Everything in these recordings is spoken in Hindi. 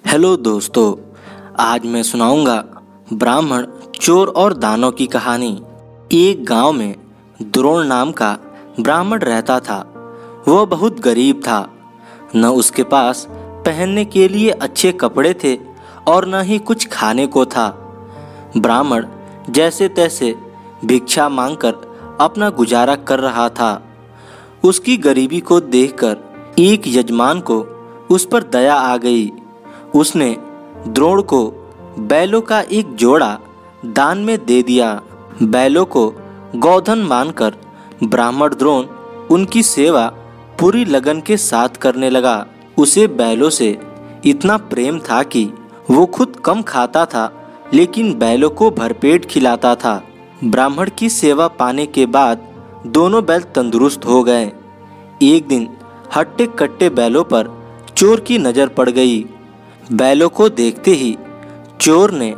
हेलो दोस्तों, आज मैं सुनाऊंगा ब्राह्मण, चोर और दानव की कहानी। एक गांव में द्रोण नाम का ब्राह्मण रहता था। वह बहुत गरीब था। न उसके पास पहनने के लिए अच्छे कपड़े थे और न ही कुछ खाने को था। ब्राह्मण जैसे तैसे भिक्षा मांगकर अपना गुजारा कर रहा था। उसकी गरीबी को देखकर एक यजमान को उस पर दया आ गई। उसने द्रोण को बैलों का एक जोड़ा दान में दे दिया। बैलों को गोधन मानकर ब्राह्मण द्रोण उनकी सेवा पूरी लगन के साथ करने लगा। उसे बैलों से इतना प्रेम था कि वो खुद कम खाता था, लेकिन बैलों को भरपेट खिलाता था। ब्राह्मण की सेवा पाने के बाद दोनों बैल तंदुरुस्त हो गए। एक दिन हट्टे कट्टे बैलों पर चोर की नज़र पड़ गई। बैलों को देखते ही चोर ने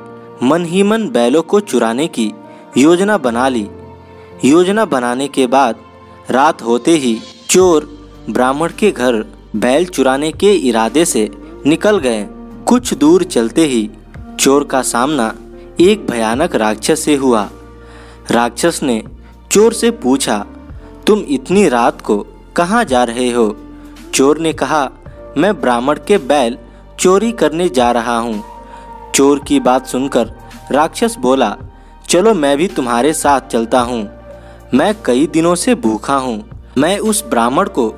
मन ही मन बैलों को चुराने की योजना बना ली। योजना बनाने के बाद रात होते ही चोर ब्राह्मण के घर बैल चुराने के इरादे से निकल गए। कुछ दूर चलते ही चोर का सामना एक भयानक राक्षस से हुआ। राक्षस ने चोर से पूछा, तुम इतनी रात को कहाँ जा रहे हो? चोर ने कहा, मैं ब्राह्मण के बैल चोरी करने जा रहा हूँ। चोर की बात सुनकर राक्षस बोला, चलो मैं भी तुम्हारे साथ चलता हूँ। मैं कई दिनों से भूखा हूँ। मैं उस ब्राह्मण को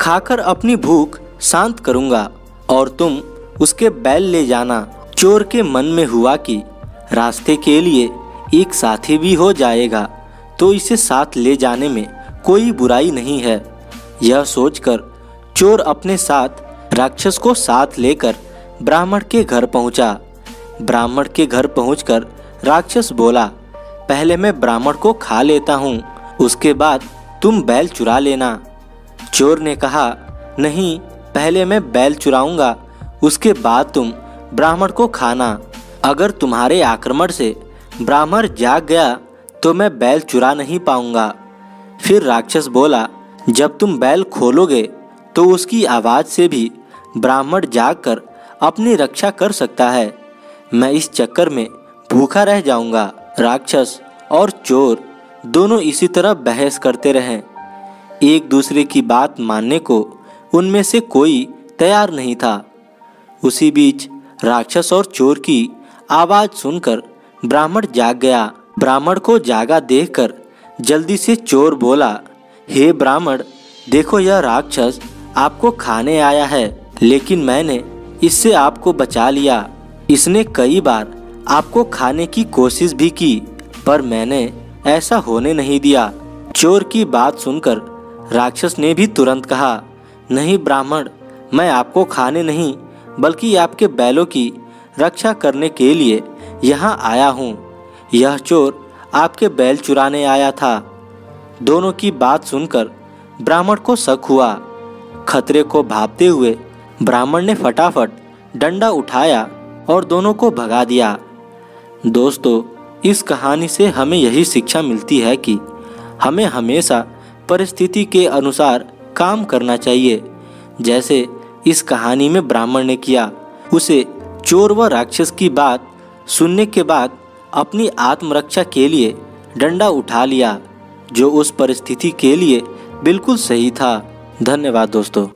खाकर अपनी भूख शांत करूँगा और तुम उसके बैल ले जाना। चोर के मन में हुआ कि रास्ते के लिए एक साथी भी हो जाएगा तो इसे साथ ले जाने में कोई बुराई नहीं है। यह सोचकर चोर अपने साथ राक्षस को साथ लेकर ब्राह्मण के घर पहुंचा। ब्राह्मण के घर पहुंचकर राक्षस बोला, पहले मैं ब्राह्मण को खा लेता हूं, उसके बाद तुम बैल चुरा लेना। चोर ने कहा, नहीं, पहले मैं बैल चुराऊंगा, उसके बाद तुम ब्राह्मण को खाना। अगर तुम्हारे आक्रमण से ब्राह्मण जाग गया तो मैं बैल चुरा नहीं पाऊंगा। फिर राक्षस बोला, जब तुम बैल खोलोगे तो उसकी आवाज़ से भी ब्राह्मण जागकर अपनी रक्षा कर सकता है। मैं इस चक्कर में भूखा रह जाऊंगा। राक्षस और चोर दोनों इसी तरह बहस करते रहे। एक दूसरे की बात मानने को उनमें से कोई तैयार नहीं था। उसी बीच राक्षस और चोर की आवाज़ सुनकर ब्राह्मण जाग गया। ब्राह्मण को जागा देखकर जल्दी से चोर बोला, हे ब्राह्मण, देखो यह राक्षस आपको खाने आया है, लेकिन मैंने इससे आपको बचा लिया। इसने कई बार आपको खाने की कोशिश भी की, पर मैंने ऐसा होने नहीं दिया। चोर की बात सुनकर राक्षस ने भी तुरंत कहा, नहीं ब्राह्मण, मैं आपको खाने नहीं बल्कि आपके बैलों की रक्षा करने के लिए यहाँ आया हूँ। यह चोर आपके बैल चुराने आया था। दोनों की बात सुनकर ब्राह्मण को शक हुआ। खतरे को भांपते हुए ब्राह्मण ने फटाफट डंडा उठाया और दोनों को भगा दिया। दोस्तों, इस कहानी से हमें यही शिक्षा मिलती है कि हमें हमेशा परिस्थिति के अनुसार काम करना चाहिए, जैसे इस कहानी में ब्राह्मण ने किया। उसे चोर व राक्षस की बात सुनने के बाद अपनी आत्मरक्षा के लिए डंडा उठा लिया, जो उस परिस्थिति के लिए बिल्कुल सही था। धन्यवाद दोस्तों।